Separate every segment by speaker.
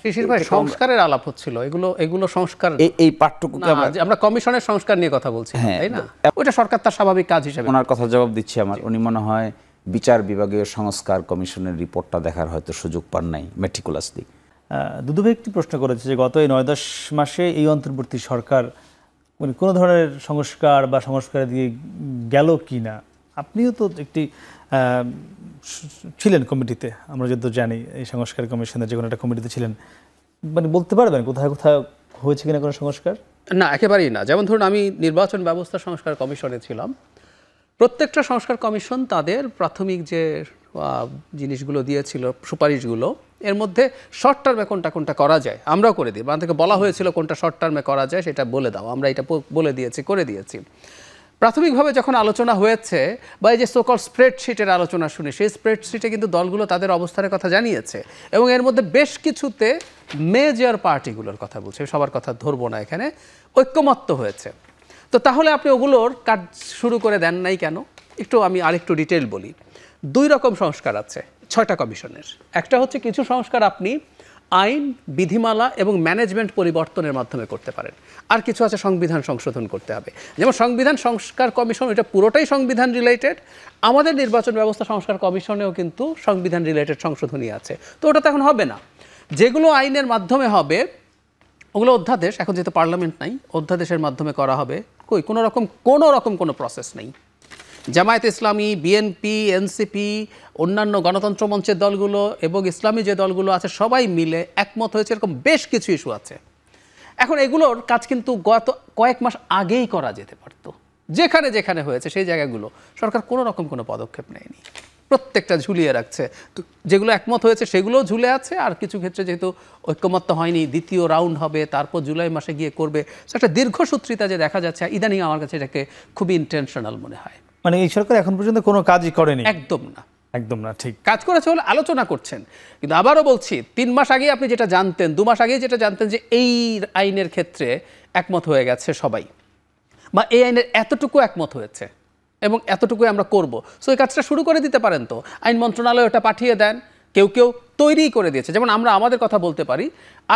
Speaker 1: শিশির ভাই, সংস্কারের আলাপ হচ্ছিল, এগুলো সংস্কার,
Speaker 2: এই পাঠটুকুকে
Speaker 1: আমরা কমিশনের সংস্কার নিয়ে কথা বলছি, তাই না? ওটা সরকার তার স্বাভাবিক কাজ হিসেবে।
Speaker 2: ওনার কথা জবাব দিচ্ছি আমার, উনি মনে হয় বিচার বিভাগীয় সংস্কার কমিশনের রিপোর্টটা দেখার হয়তো সুযোগ পান নাই মেটিকুলাসলি।
Speaker 3: দুদু ভাই একটি প্রশ্ন করেছে যে গত এই 9-10 মাসে এই অন্তর্বর্তী সরকার কোনো ধরনের সংস্কার বা সংস্কারের দিকে গেল কি না। আপনিও তো একটি ছিলেন কমিটিতে, আমরা যত জানি এই সংস্কার কমিশনের যে কোনো একটা কমিটিতে ছিলেন, মানে বলতে পারবেন কোথায় কোথায় হয়েছে কিনা কোনো সংস্কার?
Speaker 1: না, একেবারেই না। যেমন ধরুন, আমি নির্বাচন ব্যবস্থা সংস্কার কমিশনে ছিলাম। প্রত্যেকটা সংস্কার কমিশন তাদের প্রাথমিক যে জিনিসগুলো দিয়েছিল, সুপারিশগুলো, এর মধ্যে শর্ট টার্মে কোনটা কোনটা করা যায় আমরাও করে দিই। আমাদেরকে বলা হয়েছিল কোনটা শর্ট টার্মে করা যায় সেটা বলে দাও, আমরা এটা বলে দিয়েছি, করে দিয়েছি। প্রাথমিকভাবে যখন আলোচনা হয়েছে বা এই যে সোকল স্প্রেডশিটের আলোচনা শুনি, সেই স্প্রেডশিটে কিন্তু দলগুলো তাদের অবস্থানের কথা জানিয়েছে এবং এর মধ্যে বেশ কিছুতে মেজর পার্টিগুলোর কথা বলছে, সবার কথা ধরবো না এখানে, ঐক্যমত্য হয়েছে। তো তাহলে আপনি ওগুলোর কাজ শুরু করে দেন নাই কেন? আমি আরেকটু ডিটেল বলি। 2 রকম সংস্কার আছে 6টা কমিশনের। একটা হচ্ছে কিছু সংস্কার আপনি আইন, বিধিমালা এবং ম্যানেজমেন্ট পরিবর্তনের মাধ্যমে করতে পারেন, আর কিছু আছে সংবিধান সংশোধন করতে হবে। যেমন সংবিধান সংস্কার কমিশন, এটা পুরোটাই সংবিধান রিলেটেড। আমাদের নির্বাচন ব্যবস্থা সংস্কার কমিশনেও কিন্তু সংবিধান রিলেটেড সংশোধনী আছে। তো ওটা তো এখন হবে না। যেগুলো আইনের মাধ্যমে হবে ওগুলো অধ্যাদেশ, এখন যেহেতু পার্লামেন্ট নাই, অধ্যাদেশের মাধ্যমে করা হবে। কোনো রকম কোনো প্রসেস নেই। জামায়াত ইসলামী, বিএনপি, এনসিপি, অন্যান্য গণতন্ত্র মঞ্চের দলগুলো এবং ইসলামী যে দলগুলো আছে সবাই মিলে একমত হয়েছে, এরকম বেশ কিছু ইস্যু আছে। এখন এগুলোর কাজ কিন্তু গত কয়েক মাস আগেই করা যেতে পারত। যেখানে যেখানে হয়েছে সেই জায়গাগুলো সরকার কোনো রকম কোনো পদক্ষেপ নেয়নি, প্রত্যেকটা ঝুলিয়ে রাখছে। তো যেগুলো একমত হয়েছে সেগুলোও ঝুলে আছে, আর কিছু ক্ষেত্রে যেহেতু ঐক্যমত্য হয়নি, দ্বিতীয় রাউন্ড হবে, তারপর জুলাই মাসে গিয়ে করবে। একটা দীর্ঘসূত্রিতা যে দেখা যাচ্ছে ইদানিং, আমার কাছে এটাকে খুবই ইন্টেনশনাল মনে হয়।
Speaker 3: মানে এই সরকার এখন পর্যন্ত কোনো কাজই করেনি?
Speaker 1: একদম না,
Speaker 3: একদম না। ঠিক
Speaker 1: কাজ করেছে হলে আলোচনা করছেন, কিন্তু আবারও বলছি 3 মাস আগে আপনি যেটা জানতেন, 2 মাস আগে যেটা জানতেন যে এই আইনের ক্ষেত্রে একমত হয়ে গেছে সবাই, বা এই আইনের এতটুকু একমত হয়েছে এবং এতটুকুই আমরা করব, সো এই কাজটা শুরু করে দিতে পারেন। তো আইন মন্ত্রণালয় ওটা পাঠিয়ে দেন, কেউ কেউ তৈরিই করে দিয়েছে। যেমন আমরা আমাদের কথা বলতে পারি,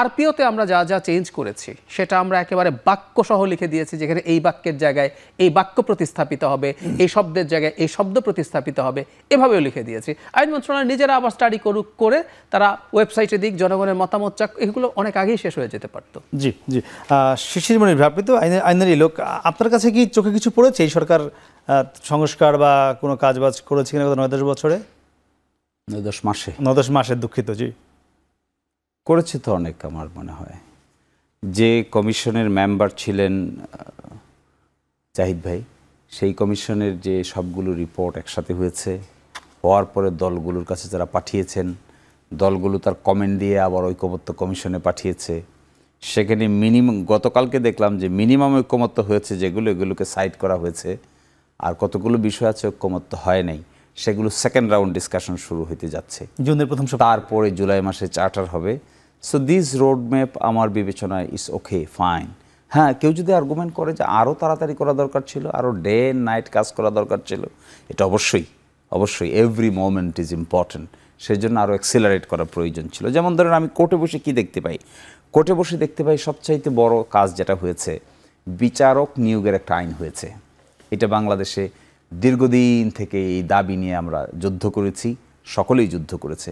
Speaker 1: আরপিওতে আমরা যা যা চেঞ্জ করেছি সেটা আমরা একেবারে বাক্য সহ লিখে দিয়েছি, যেখানে এই বাক্যের জায়গায় এই বাক্য প্রতিস্থাপিত হবে, এই শব্দের জায়গায় এই শব্দ প্রতিস্থাপিত হবে, এভাবেও লিখে দিয়েছি। আইন মন্ত্রণালয় নিজেরা আবার স্টাডি করে তারা ওয়েবসাইটে দিক, জনগণের মতামত চাক, এগুলো অনেক আগেই শেষ হয়ে যেতে পারতো।
Speaker 3: জি জি। শিশির মনির ভাই, আপনি তো আইনেরই লোক, আপনার কাছে কি চোখে কিছু পড়েছে এই সরকার সংস্কার বা কোনো কাজবাজ করেছে কিনা গত 9-10 বছরে? 9-10 মাসে দুঃখিত। জি,
Speaker 2: করেছে তো অনেক। আমার মনে হয় যে কমিশনের মেম্বার ছিলেন জাহিদ ভাই, সেই কমিশনের যে সবগুলো রিপোর্ট একসাথে হয়েছে, হওয়ার পরে দলগুলোর কাছে যারা পাঠিয়েছেন, দলগুলো তার কমেন্ট দিয়ে আবার ঐকমত্য কমিশনে পাঠিয়েছে। সেখানে গতকালকে দেখলাম যে মিনিমাম ঐকমত্য হয়েছে যেগুলো, এগুলোকে সাইড করা হয়েছে, আর কতগুলো বিষয় আছে ঐকমত্য হয় নাই, সেগুলো সেকেন্ড রাউন্ড ডিসকাশন শুরু হতে যাচ্ছে
Speaker 3: জুনের প্রথম সপ্তাহে,
Speaker 2: তারপরে জুলাই মাসে চার্টার হবে। সো দিস রোড ম্যাপ আমার বিবেচনায় ইজ ওকে, ফাইন। হ্যাঁ, কেউ যদি আর্গুমেন্ট করে যে আরও তাড়াতাড়ি করা দরকার ছিল, আরও ডে অ্যান্ড নাইট কাজ করা দরকার ছিল, এটা অবশ্যই এভরি মোমেন্ট ইজ ইম্পর্টেন্ট, সেই জন্য আরও অ্যাক্সিলারেট করা প্রয়োজন ছিল। যেমন ধরেন, আমি কোর্টে বসে কি দেখতে পাই? কোর্টে বসে দেখতে পাই সবচাইতে বড় কাজ যেটা হয়েছে, বিচারক নিয়োগের একটা আইন হয়েছে। এটা বাংলাদেশে দীর্ঘদিন থেকে এই দাবি নিয়ে আমরা যুদ্ধ করেছি, সকলেই যুদ্ধ করেছে।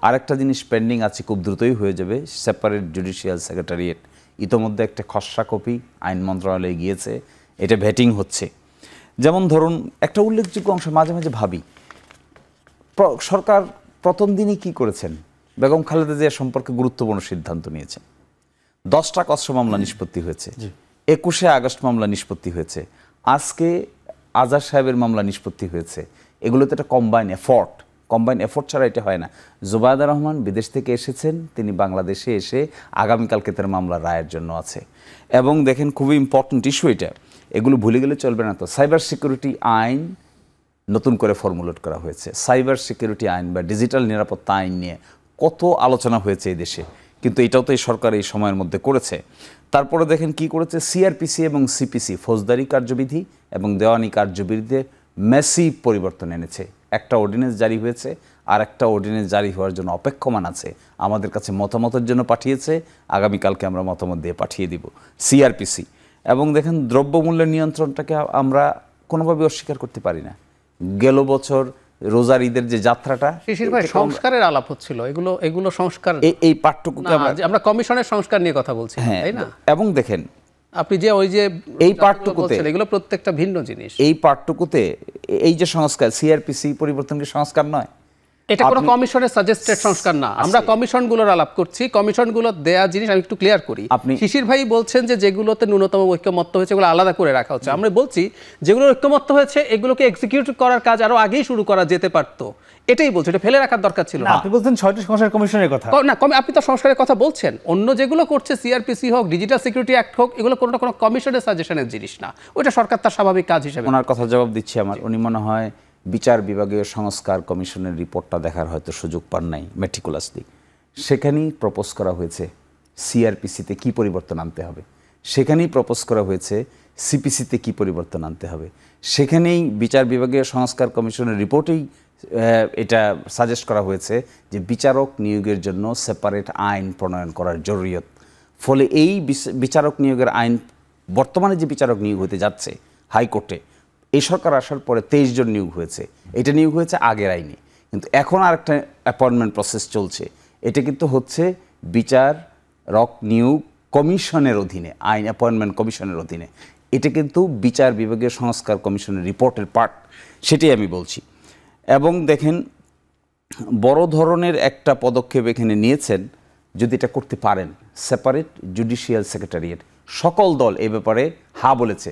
Speaker 2: আরেকটা জিনিস পেন্ডিং আছে, খুব দ্রুতই হয়ে যাবে, সেপারেট জুডিশিয়াল সেক্রেটারিয়েট। ইতোমধ্যে একটা খসড়া কপি আইন মন্ত্রণালয়ে গিয়েছে, এটা ভেটিং হচ্ছে। যেমন ধরুন, একটা উল্লেখযোগ্য অংশ মাঝে মাঝে ভাবি, সরকার প্রথম দিনই কি করেছেন, বেগম খালেদা জিয়া সম্পর্কে গুরুত্বপূর্ণ সিদ্ধান্ত নিয়েছেন। 10টা খসড়া মামলা নিষ্পত্তি হয়েছে, 21শে আগস্ট মামলা নিষ্পত্তি হয়েছে, আজকে আজাদ সাহেবের মামলা নিষ্পত্তি হয়েছে। এগুলোতে একটা কম্বাইন এফোর্ট ছাড়া এটা হয় না। জুবায়দা রহমান বিদেশ থেকে এসেছেন, তিনি বাংলাদেশে এসে আগামীকালকে তার মামলা রায়ের জন্য আছে। এবং দেখেন, খুবই ইম্পর্টেন্ট ইস্যু এটা, এগুলো ভুলে গেলে চলবে না। তো সাইবার সিকিউরিটি আইন নতুন করে ফর্মুলেট করা হয়েছে। সাইবার সিকিউরিটি আইন বা ডিজিটাল নিরাপত্তা আইন নিয়ে কত আলোচনা হয়েছে এই দেশে, কিন্তু এটাও তো এই সরকার এই সময়ের মধ্যে করেছে। তারপরে দেখেন কি করেছে, সিআরপিসি এবং সিপিসি ফৌজদারি কার্যবিধি এবং দেওয়ানি কার্যবিধিতে ম্যাসিভ পরিবর্তন এনেছে। একটা অর্ডিন্যান্স জারি হয়েছে, আর একটা অর্ডিন্যান্স জারি হওয়ার জন্য অপেক্ষমান আছে, আমাদের কাছে মতামতের জন্য পাঠিয়েছে, আগামীকালকে আমরা মতামত দিয়ে পাঠিয়ে দিব সিআরপিসি। এবং দেখেন দ্রব্যমূল্যের নিয়ন্ত্রণটাকে আমরা কোনোভাবে অস্বীকার করতে পারি না। গেল বছর রোজার ঈদের যে যাত্রাটা,
Speaker 1: শিশির ভাই সংস্কারের আলাপ হচ্ছিল, এগুলো সংস্কার
Speaker 2: এই পাঠটুকুকে
Speaker 1: আমরা কমিশনের সংস্কার নিয়ে কথা বলছি, তাই না?
Speaker 2: এবং দেখেন
Speaker 1: আপনি যে ওই যে
Speaker 2: এই পাঠটুকুতে
Speaker 1: এগুলো প্রত্যেকটা ভিন্ন জিনিস।
Speaker 2: এই পাঠটুকুতে এই যে সংস্কার সিআরপিসি পরিবর্তন কি সংস্কার নয়?
Speaker 1: এটা কোনো কমিশনের সাজেস্টেড সংস্কার না, আমরা কমিশনগুলোর আলাপ করছি। কমিশনগুলো দেয়া জিনিস আমি একটু ক্লিয়ার করি। শিশির ভাই বলছেন যে যেগুলোতে ন্যূনতম ঐক্যমত্য হয়েছে এগুলো আলাদা করে রাখা হচ্ছে। আমরা বলছি যেগুলো ঐক্যমত্য হয়েছে এগুলোকে এক্সিকিউট করার কাজ আরো আগেই শুরু করা যেতে পারতো, এটাই বলছি, এটা ফেলে রাখার দরকার ছিল না।
Speaker 3: আপনি বলছেন 6টি সংস্কার কমিশনের কথা
Speaker 1: না, আপনি তো সংস্কারের কথা বলছেন, অন্য যেগুলো করছে সিআরপিসি হোক, ডিজিটাল সিকিউরিটি অ্যাক্ট হোক, এগুলো কোনো না কোনো কমিশনের সাজেশনের জিনিস না, ওটা সরকার তার স্বাভাবিক কাজ হিসেবে।
Speaker 2: ওনার কথা জবাব দিচ্ছি আমার, উনি মনে হয় বিচার বিভাগীয় সংস্কার কমিশনের রিপোর্টটা দেখার হয়তো সুযোগ পান নাই মেটিকুলাসলি। সেখানেই প্রপোজ করা হয়েছে সিআরপিসিতে কি পরিবর্তন আনতে হবে, সেখানেই প্রপোজ করা হয়েছে সিপিসিতে কি পরিবর্তন আনতে হবে, সেখানেই বিচার বিভাগীয় সংস্কার কমিশনের রিপোর্টেই এটা সাজেস্ট করা হয়েছে যে বিচারক নিয়োগের জন্য সেপারেট আইন প্রণয়ন করার জরুরিয়ত। ফলে এই বিচারক নিয়োগের আইন, বর্তমানে যে বিচারক নিয়োগ হতে যাচ্ছে হাইকোর্টে, এই সরকার আসার পরে 23 জন নিয়োগ হয়েছে, এটা নিয়োগ হয়েছে আগের আইনে, কিন্তু এখন আর একটা অ্যাপয়েন্টমেন্ট প্রসেস চলছে, এটা কিন্তু হচ্ছে বিচারক নিয়োগ কমিশনের অধীনে, আইন অ্যাপয়েন্টমেন্ট কমিশনের অধীনে। এটা কিন্তু বিচার বিভাগীয় সংস্কার কমিশনের রিপোর্টের পার্ট, সেটাই আমি বলছি। এবং দেখেন বড় ধরনের একটা পদক্ষেপ এখানে নিয়েছেন, যদি এটা করতে পারেন, সেপারেট জুডিশিয়াল সেক্রেটারিয়েট। সকল দল এ ব্যাপারে হা বলেছে,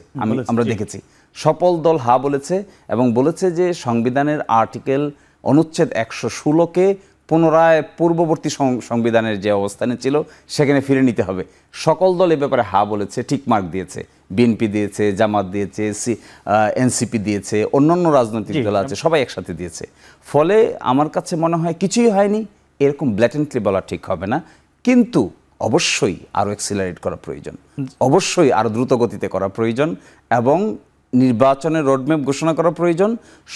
Speaker 2: আমরা দেখেছি সকল দল হা বলেছে এবং বলেছে যে সংবিধানের আর্টিকেল অনুচ্ছেদ 116কে পুনরায় পূর্ববর্তী সংবিধানের যে অবস্থানে ছিল সেখানে ফিরে নিতে হবে। সকল দল এ ব্যাপারে হা বলেছে, টিকমার্ক দিয়েছে, বিএনপি দিয়েছে, জামাত দিয়েছে, এনসিপি দিয়েছে, অন্যান্য রাজনৈতিক দল আছে, সবাই একসাথে দিয়েছে। ফলে আমার কাছে মনে হয় কিছুই হয়নি, এরকম ব্ল্যাটেন্টলি বলা ঠিক হবে না, কিন্তু অবশ্যই আরও অ্যাক্সিলারেট করা প্রয়োজন, অবশ্যই আরও দ্রুত গতিতে করা প্রয়োজন এবং নির্বাচনের রোডম্যাপ ঘোষণা করা প্রয়োজন।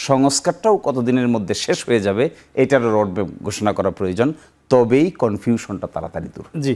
Speaker 2: সংস্কারটাও কতদিনের মধ্যে শেষ হয়ে যাবে এটারও রোডম্যাপ ঘোষণা করা প্রয়োজন, তবেই কনফিউশনটা তাড়াতাড়ি দূর।
Speaker 3: জি।